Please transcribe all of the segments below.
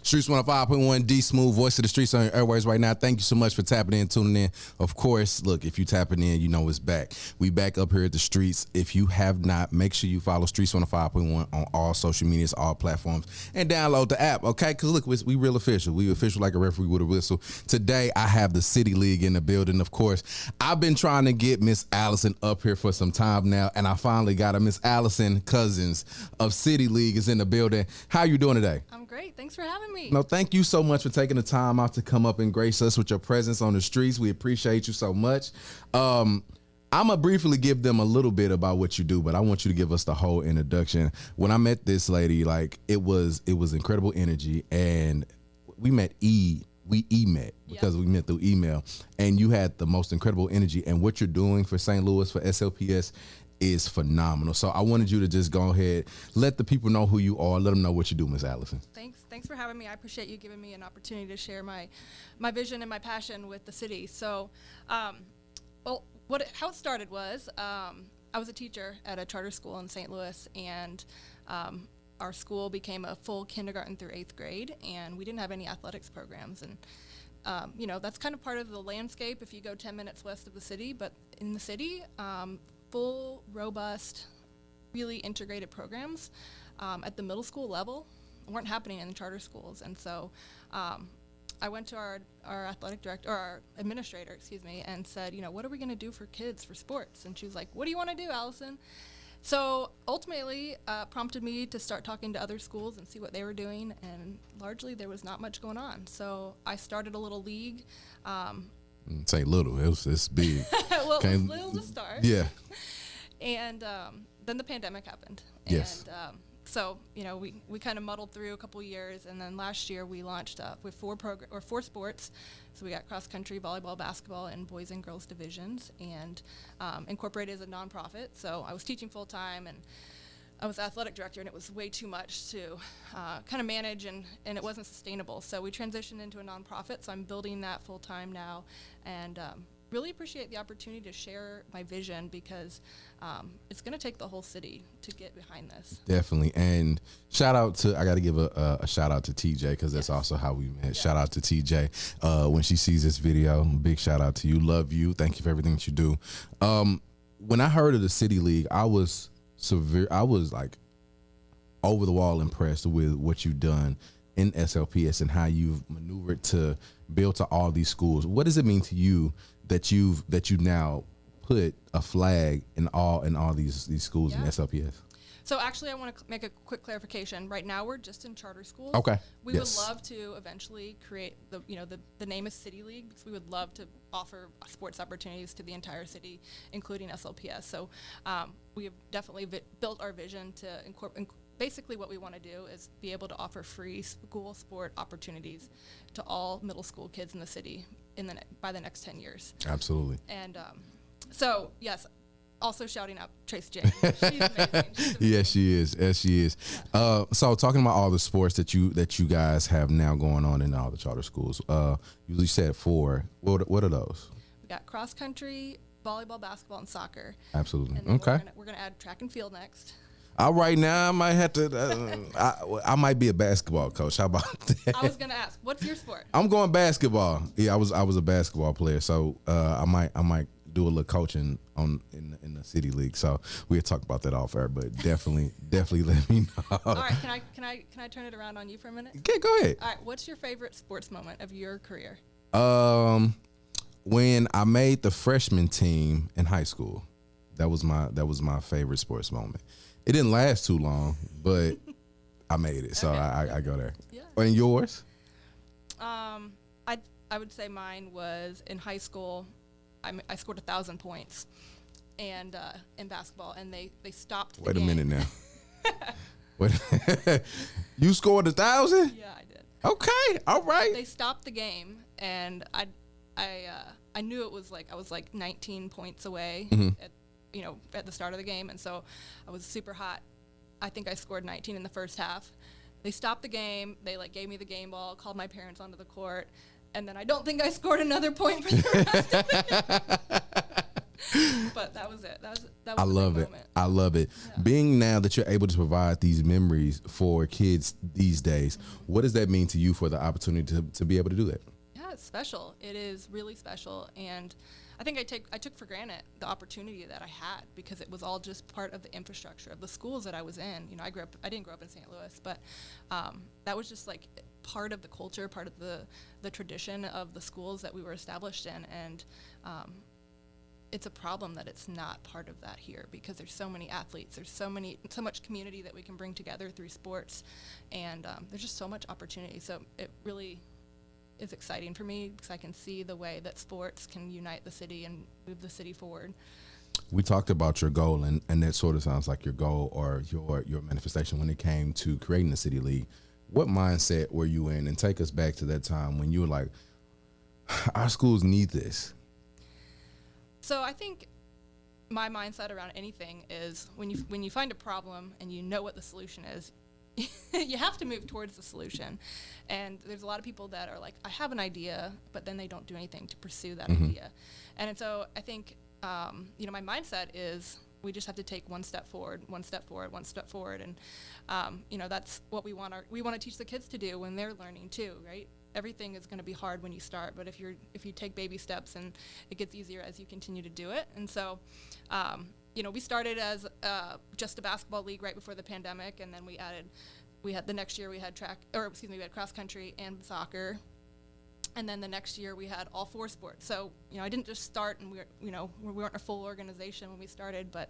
Streets 105.1 Dsmoovee, voice of the streets on your airways right now. Thank you so much for tapping in, tuning in. Of course, look, if you tapping in, you know it's back. We back up here at the streets. If you have not, make sure you follow Streets 105.1 on all social medias, all platforms, and download the app, okay? Because look, we real official. We official like a referee with a whistle. Today, I have the City League in the building, of course. I've been trying to get Miss Allison up here for some time now, and I finally got her. Miss Allison Cousins of City League is in the building. How you doing today? I'm great. Thanks for having me. No, thank you so much for taking the time out to come up and grace us with your presence on the streets. We appreciate you so much. I'm going to briefly give them a little bit about what you do, but I want you to give us the whole introduction. When I met this lady, like it was incredible energy, and we met we met because we met through email, and you had the most incredible energy, and what you're doing for St. Louis, for SLPS, is phenomenal. So I wanted you to just go ahead, let the people know who you are, let them know what you do, Miss Allison. Thanks for having me. I appreciate you giving me an opportunity to share my vision and my passion with the city. So, how it started was I was a teacher at a charter school in St. Louis, and our school became a full kindergarten through 8th grade, and we didn't have any athletics programs. And that's kind of part of the landscape if you go 10 minutes west of the city. But in the city, full, robust, really integrated programs at the middle school level weren't happening in the charter schools. And so I went to our athletic director, or our administrator, and said, what are we going to do for kids for sports? And she was like, what do you want to do, Allison? So ultimately prompted me to start talking to other schools and see what they were doing, and largely there was not much going on. So I started a little league. Say little, it's big. Well, it was little to start. Yeah. And then the pandemic happened. Yes. And so, we kind of muddled through a couple years, and then last year we launched with four sports. So we got cross country, volleyball, basketball, and boys and girls divisions, and incorporated as a nonprofit. So I was teaching full time, and I was athletic director, and it was way too much to kind of manage, and it wasn't sustainable. So we transitioned into a nonprofit. So I'm building that full time now, and really appreciate the opportunity to share my vision, because it's going to take the whole city to get behind this. Definitely. And I got to give a shout out to TJ, because that's also how we met. Shout out to TJ. When she sees this video, big shout out to you. Love you. Thank you for everything that you do. When I heard of the City League, I was like over the wall impressed with what you've done in SLPS and how you've maneuvered to build to all these schools. What does it mean to you that you now put a flag in all these schools in SLPS? So actually, I want to make a quick clarification. Right now, we're just in charter schools. Okay. We would love to eventually create the name is City League, because we would love to offer sports opportunities to the entire city, including SLPS. So we have definitely built our vision to incorporate. Basically, what we want to do is be able to offer free school sport opportunities to all middle school kids in the city by the next 10 years. Absolutely. And so, yes, also shouting out Trace James. She's amazing. Yes, she is. Yes, she is. Yeah. So talking about all the sports that you guys have now going on in all the charter schools, you said 4. What are those? We got cross country, volleyball, basketball, and soccer. Absolutely. And okay. We're gonna add track and field next. All right, now I might have to. I might be a basketball coach. How about that? I was gonna ask, what's your sport? I'm going basketball. Yeah, I was a basketball player, so I might do a little coaching in the City League. So we'll talk about that off air, but definitely let me know. All right, can I turn it around on you for a minute? Okay, go ahead. All right, what's your favorite sports moment of your career? When I made the freshman team in high school, that was my favorite sports moment. It didn't last too long, but I made it, so okay. I go there. Yeah. And yours? I would say mine was in high school. I scored 1,000 points, and in basketball, and they stopped the game. Wait a minute now. Wait, you scored 1,000? Yeah, I did. Okay, all right. They stopped the game, and I knew it was I was 19 points away. Mm-hmm. At the start of the game, and so I was super hot. I think I scored 19 in the first half. They stopped the game. They gave me the game ball, called my parents onto the court, and then I don't think I scored another point for the rest of it. But that was it. That was I a love big it. moment. I love it. Yeah. Being now that you're able to provide these memories for kids these days, what does that mean to you for the opportunity to be able to do that? Yeah, it's special. It is really special, and I think I took for granted the opportunity that I had because it was all just part of the infrastructure of the schools that I was in. You know, I didn't grow up in St. Louis, but that was just like part of the culture, part of the tradition of the schools that we were established in, and it's a problem that it's not part of that here because there's so many athletes, there's so much community that we can bring together through sports, and there's just so much opportunity. So it really is exciting for me because I can see the way that sports can unite the city and move the city forward. We talked about your goal, and that sort of sounds like your goal or your manifestation when it came to creating the City League. What mindset were you in? And take us back to that time when you were like, our schools need this. So I think my mindset around anything is when you find a problem and you know what the solution is, you have to move towards the solution. And there's a lot of people that are like, I have an idea, but then they don't do anything to pursue that idea. And so I think, my mindset is we just have to take one step forward, one step forward, one step forward. And, that's what we want to teach the kids to do when they're learning too, right? Everything is going to be hard when you start, but if you take baby steps, and it gets easier as you continue to do it. And so, we started as just a basketball league right before the pandemic, and then we had the next year we had we had cross country and soccer, and then the next year we had all 4 sports. So I didn't just start, and we weren't a full organization when we started, but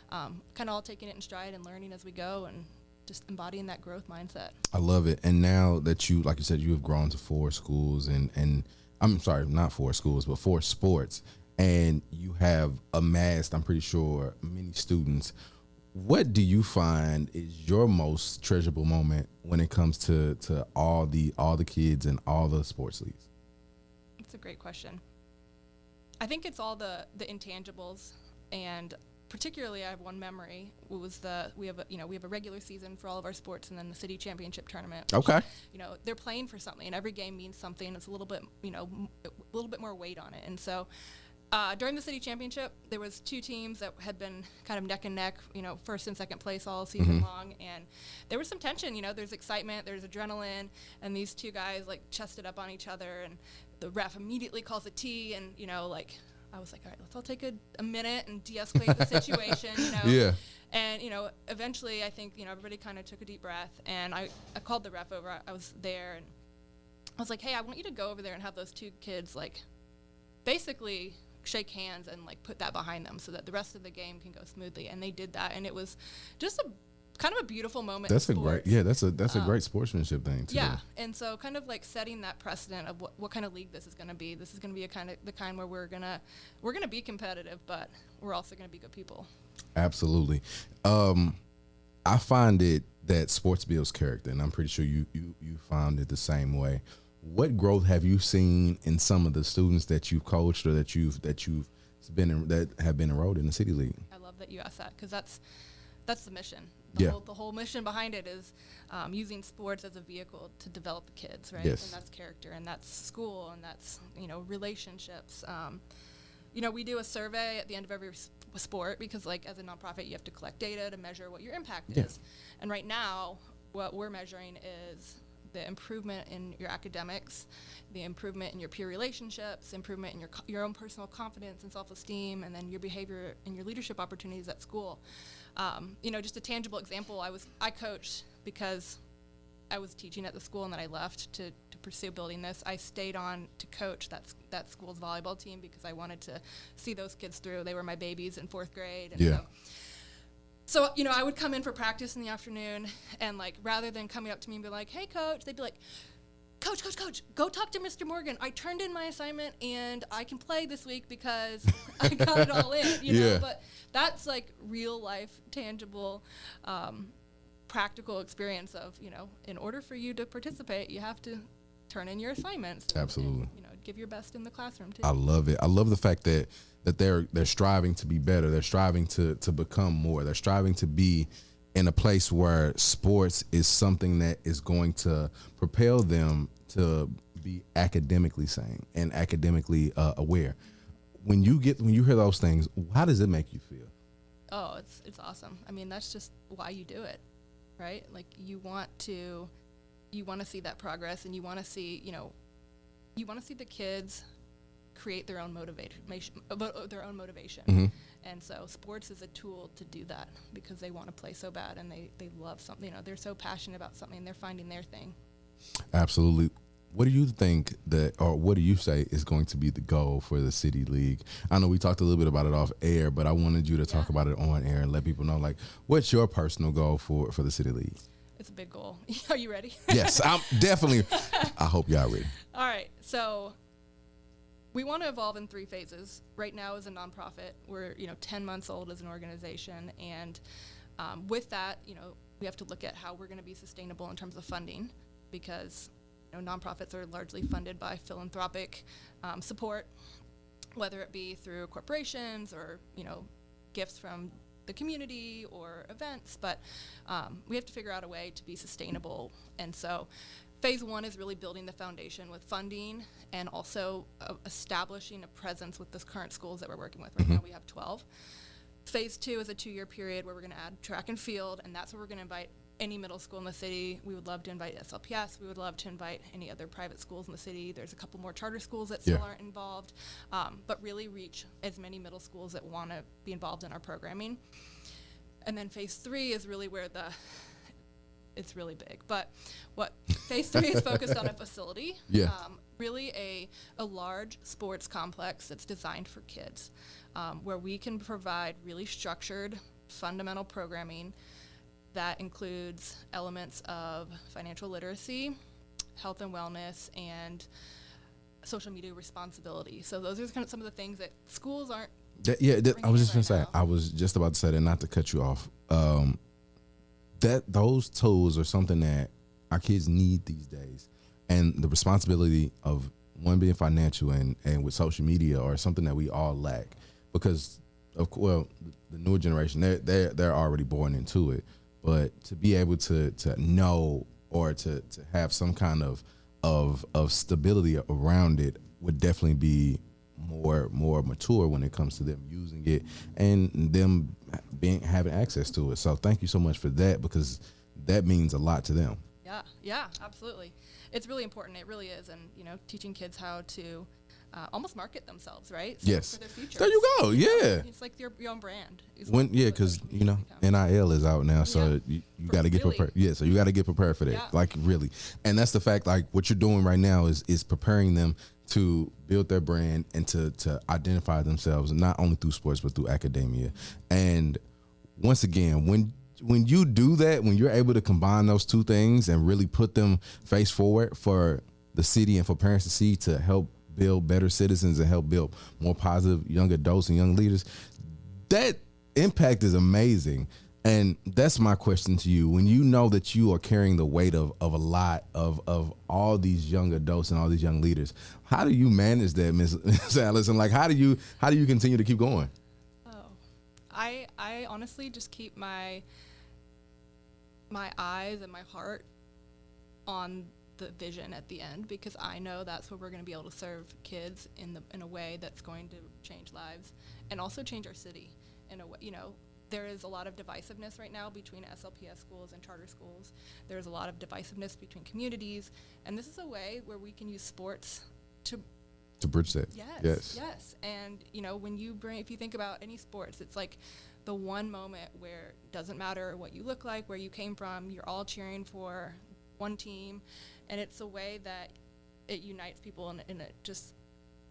kind of all taking it in stride and learning as we go, and just embodying that growth mindset. I love it. And now that you, like you said, you have grown to 4 schools and I'm sorry, not 4 schools, but 4 sports, and you have amassed, I'm pretty sure, many students. What do you find is your most treasurable moment when it comes to all the kids and all the sports leagues? That's a great question. I think it's all the intangibles, and particularly I have one memory. It was we have a regular season for all of our sports, and then the city championship tournament. Okay. They're playing for something, and every game means something. It's a little bit more weight on it. And so during the city championship, there was 2 teams that had been kind of neck and neck, first and second place all season long, and there was some tension. There's excitement, there's adrenaline, and these 2 guys like chested up on each other, and the ref immediately calls a T, and I was like, all right, let's all take a minute and de-escalate the situation, Yeah. And, eventually I think, everybody kind of took a deep breath, and I called the ref over. I was there, and I was like, hey, I want you to go over there and have those 2 kids, like, basically shake hands and, like, put that behind them so that the rest of the game can go smoothly. And they did that, and it was just kind of a beautiful moment. That's in a sports. that's a great sportsmanship thing too. Yeah, and so kind of like setting that precedent of what kind of league this is going to be. This is going to be the kind where we're gonna be competitive, but we're also going to be good people. Absolutely. I find it that sports builds character, and I'm pretty sure you found it the same way. What growth have you seen in some of the students that you've coached or that have been enrolled in the City League? I love that you asked that because that's the mission. Yeah. The whole mission behind it is using sports as a vehicle to develop the kids, right? Yes. And that's character, and that's school, and that's relationships. We do a survey at the end of every sport because, like, as a nonprofit, you have to collect data to measure what your impact is. And right now, what we're measuring is the improvement in your academics, the improvement in your peer relationships, improvement in your own personal confidence and self-esteem, and then your behavior and your leadership opportunities at school. Just a tangible example, I coached because I was teaching at the school, and then I left to pursue building this. I stayed on to coach that school's volleyball team because I wanted to see those kids through. They were my babies in 4th grade. And So, I would come in for practice in the afternoon, and, like, rather than coming up to me and be like, hey, coach, they'd be like, Coach, go talk to Mr. Morgan. I turned in my assignment, and I can play this week because I got it all in, know. But that's, like, real life, tangible, practical experience of, in order for you to participate, you have to turn in your assignments. Absolutely. And, give your best in the classroom, too. I love it. I love the fact that they're striving to be better. They're striving to become more. They're striving to be in a place where sports is something that is going to propel them to be academically sane and academically aware. when you hear those things, how does it make you feel? Oh, it's awesome. I mean, that's just why you do it, right? Like you want to see that progress, and you want to see, the kids create their own motivation. Mm-hmm. And so sports is a tool to do that because they want to play so bad and they love something. They're so passionate about something and they're finding their thing. Absolutely. What do you think what do you say is going to be the goal for the City League? I know we talked a little bit about it off air, but I wanted you to talk about it on air and let people know, like, what's your personal goal for the City League? It's a big goal. Are you ready? Yes, I'm definitely. I hope y'all ready. All right. So we want to evolve in 3 phases. Right now as a nonprofit, we're 10 months old as an organization, and with that, we have to look at how we're going to be sustainable in terms of funding, because nonprofits are largely funded by philanthropic support, whether it be through corporations or gifts from the community or events, but we have to figure out a way to be sustainable. And so phase 1 is really building the foundation with funding and also establishing a presence with the current schools that we're working with. Right now we have 12. Phase 2 is a 2-year period where we're going to add track and field, and that's where we're going to invite any middle school in the city. We would love to invite SLPS. We would love to invite any other private schools in the city. There's a couple more charter schools that still aren't involved, but really reach as many middle schools that want to be involved in our programming. And then phase 3 is really where it's really big, but what phase 3 is focused on a facility, really a large sports complex that's designed for kids, where we can provide really structured, fundamental programming that includes elements of financial literacy, health and wellness, and social media responsibility. So those are kind of some of the things that schools aren't. I was just going to say, I was just about to say that, not to cut you off. That those tools are something that our kids need these days, and the responsibility of one being financial and with social media are something that we all lack, because the newer generation, they're already born into it. But to be able to know or to have some kind of stability around it would definitely be more mature when it comes to them using it and them having access to it. So thank you so much for that, because that means a lot to them. Yeah, absolutely. It's really important. It really is. And, teaching kids how to almost market themselves, right? So yes. For their future. There you go. Yeah. It's like your own brand. Because NIL is out now, so you got to get prepared. Yeah, so you got to get prepared for that. Yeah. Like, really. And that's the fact. Like, what you're doing right now is preparing them to build their brand and to identify themselves, not only through sports but through academia. And once again, when you do that, when you're able to combine those two things and really put them face forward for the city and for parents to see, to help build better citizens and help build more positive young adults and young leaders, that impact is amazing. And that's my question to you. When you know that you are carrying the weight of a lot of all these young adults and all these young leaders, how do you manage that, Miss Allison? Like, how do you continue to keep going? Oh, I honestly just keep my eyes and my heart on the vision at the end, because I know that's where we're going to be able to serve kids in a way that's going to change lives and also change our city in a way. There is a lot of divisiveness right now between SLPS schools and charter schools. There's a lot of divisiveness between communities, and this is a way where we can use sports to bridge that. Yes. And if you think about any sports, it's like the one moment where it doesn't matter what you look like, where you came from, you're all cheering for one team, and it's a way that it unites people, and it just,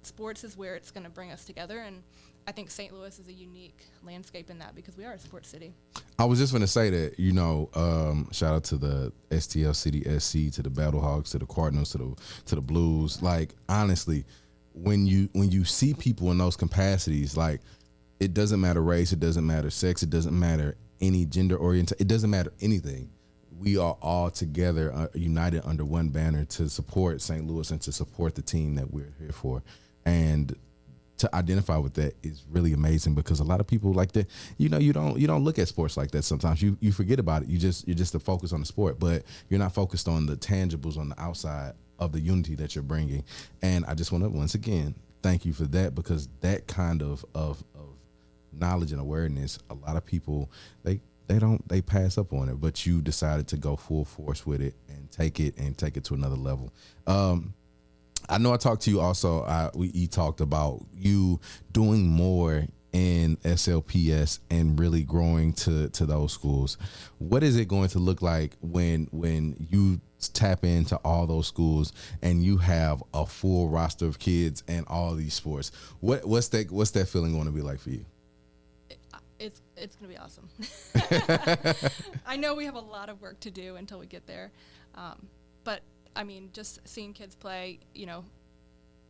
sports is where it's going to bring us together. And I think St. Louis is a unique landscape in that, because we are a sports city. I was just going to say that, shout out to the STL City SC, to the Battlehawks, to the Cardinals, to the Blues. Like, honestly, when you see people in those capacities, like, it doesn't matter race, it doesn't matter sex, it doesn't matter any gender orientation, it doesn't matter anything. We are all together, united under one banner to support St. Louis and to support the team that we're here for. And to identify with that is really amazing, because a lot of people like that, you don't look at sports like that. Sometimes you forget about it. You're just to focus on the sport, but you're not focused on the tangibles on the outside of the unity that you're bringing. And I just want to once again thank you for that, because that kind of knowledge and awareness, a lot of people they pass up on it, but you decided to go full force with it and take it to another level. I know I talked to you also. We talked about you doing more in SLPS and really growing to those schools. What is it going to look like when you tap into all those schools and you have a full roster of kids and all these sports? What's that feeling going to be like for you? It's going to be awesome. I know we have a lot of work to do until we get there. But I mean, just seeing kids play,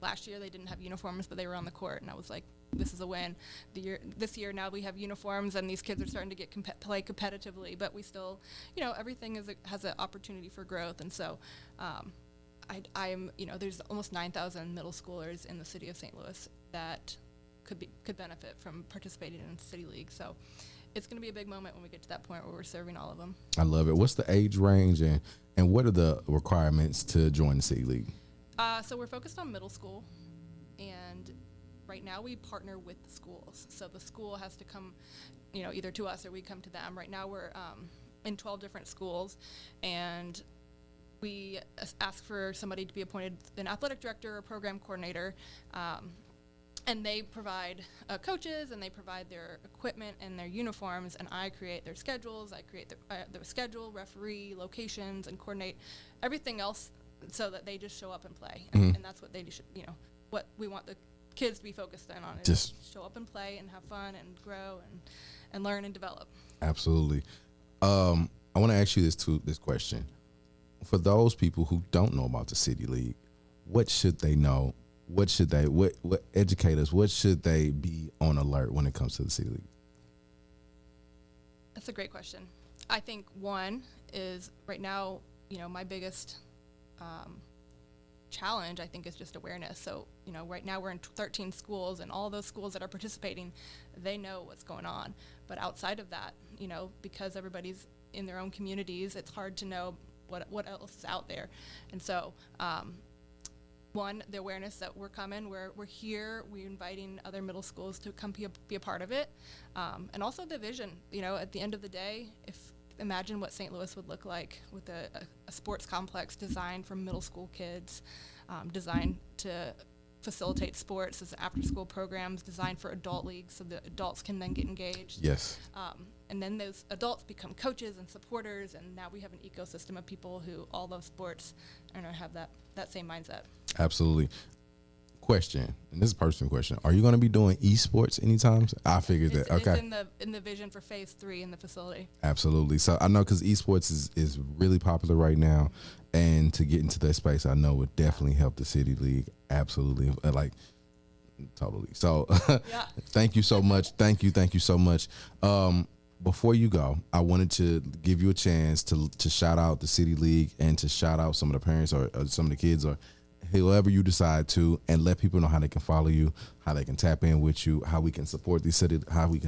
last year they didn't have uniforms, but they were on the court, and I was like, this is a win. This year now we have uniforms, and these kids are starting to play competitively, but we still, everything has an opportunity for growth. And so I'm there's almost 9,000 middle schoolers in the city of St. Louis that could benefit from participating in City League. So it's going to be a big moment when we get to that point where we're serving all of them. I love it. What's the age range, and what are the requirements to join the City League? So we're focused on middle school, and right now we partner with the schools. So the school has to come, either to us or we come to them. Right now we're in 12 different schools, and we ask for somebody to be appointed an athletic director or program coordinator. And they provide coaches, and they provide their equipment and their uniforms, and I create their schedules. I create their schedule, referee, locations, and coordinate everything else so that they just show up and play. And that's what they should, what we want the kids to be focused in on, is just show up and play and have fun and grow and learn and develop. Absolutely. I want to ask you this question. For those people who don't know about the City League, what should they know? What educators, what should they be on alert when it comes to the City League? That's a great question. I think one is right now, my biggest challenge, I think, is just awareness. So, right now we're in 13 schools, and all those schools that are participating, they know what's going on. But outside of that, because everybody's in their own communities, it's hard to know what else is out there. And so, one, the awareness that we're coming, we're here, we're inviting other middle schools to come be a part of it. And also the vision, at the end of the day, imagine what St. Louis would look like with a sports complex designed for middle school kids, designed to facilitate sports as after-school programs, designed for adult leagues so that adults can then get engaged. Yes. And then those adults become coaches and supporters, and now we have an ecosystem of people who all love sports and have that same mindset. Absolutely. Question, and this is a personal question: are you going to be doing esports anytime? I figured that. Okay. It's in the vision for phase 3 in the facility. Absolutely. So I know, because esports is really popular right now, and to get into that space, I know would definitely help the City League. Absolutely, totally. So, yeah. Thank you so much. Thank you so much. Before you go, I wanted to give you a chance to shout out the City League and to shout out some of the parents or some of the kids or whoever you decide to, and let people know how they can follow you, how they can tap in with you, how we can support the City League, and how we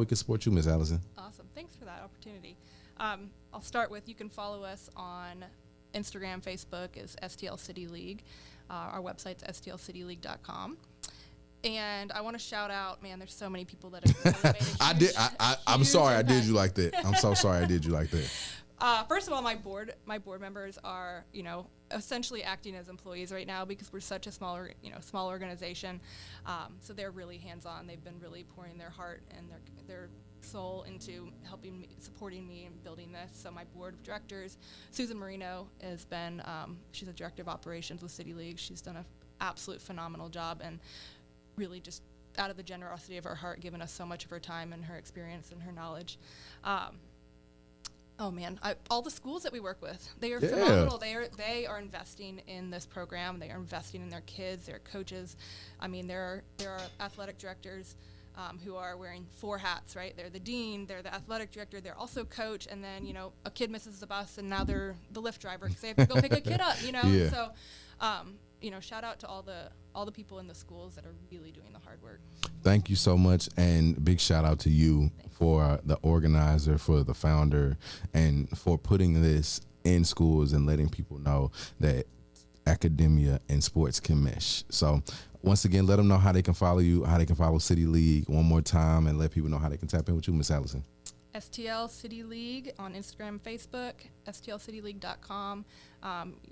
can support you, Ms. Allison. Awesome. Thanks for that opportunity. I'll start with, you can follow us on Instagram, Facebook is STL City League. Our website's stlcityleague.com. And I want to shout out, man, there's so many people that have really made I'm sorry I did you like that. I'm so sorry I did you like that. First of all, my board members are, essentially acting as employees right now because we're such a small organization. So they're really hands-on. They've been really pouring their heart and their soul into helping me, supporting me in building this. So my board of directors, Susan Marino, has been, she's a director of operations with City League. She's done an absolute phenomenal job, and really just out of the generosity of her heart, given us so much of her time and her experience and her knowledge. Oh man, all the schools that we work with, they are phenomenal. They are investing in this program. They are investing in their kids, their coaches. I mean, there are athletic directors who are wearing 4 hats, right? They're the dean, they're the athletic director, they're also coach, and then, a kid misses the bus and now they're the Lyft driver because they have to go pick a kid up, Yeah. So, shout out to all the people in the schools that are really doing the hard work. Thank you so much, and big shout out to you for the organizer, for the founder, and for putting this in schools and letting people know that academia and sports can mesh. So once again, let them know how they can follow you, how they can follow City League one more time, and let people know how they can tap in with you, Miss Allison. STL City League on Instagram, Facebook, stlcityleague.com.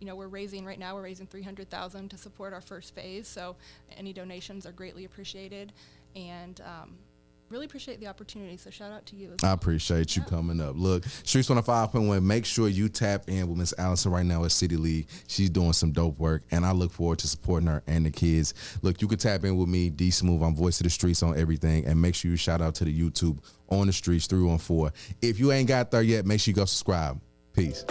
We're raising $300,000 to support our first phase. So any donations are greatly appreciated, and really appreciate the opportunity. So shout out to you. I appreciate you coming up. Look, Streets 105.1, make sure you tap in with Miss Allison right now at City League. She's doing some dope work, and I look forward to supporting her and the kids. Look, you can tap in with me, Dsmoovee. I'm Voice of the Streets on everything, and make sure you shout out to the YouTube On the Streets 314. If you ain't got there yet, make sure you go subscribe. Peace.